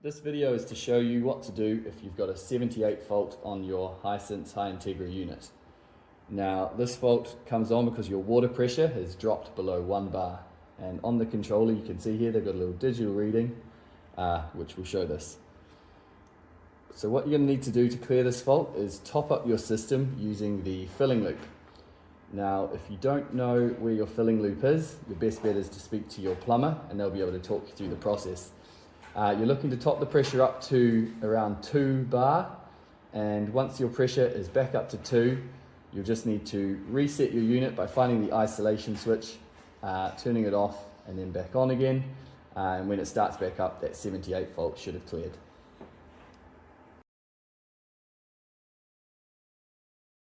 This video is to show you what to do if you've got a 78 fault on your Hisense Hi-Therma unit. Now this fault comes on because your water pressure has dropped below 1 bar, and on the controller you can see here they've got a little digital reading which will show this. So what you're going to need to do to clear this fault is top up your system using the filling loop. Now if you don't know where your filling loop is, your best bet is to speak to your plumber and they'll be able to talk you through the process. You're looking to top the pressure up to around 2 bar, and once your pressure is back up to 2, you'll just need to reset your unit by finding the isolation switch, turning it off and then back on again, and when it starts back up, that 78 fault should have cleared.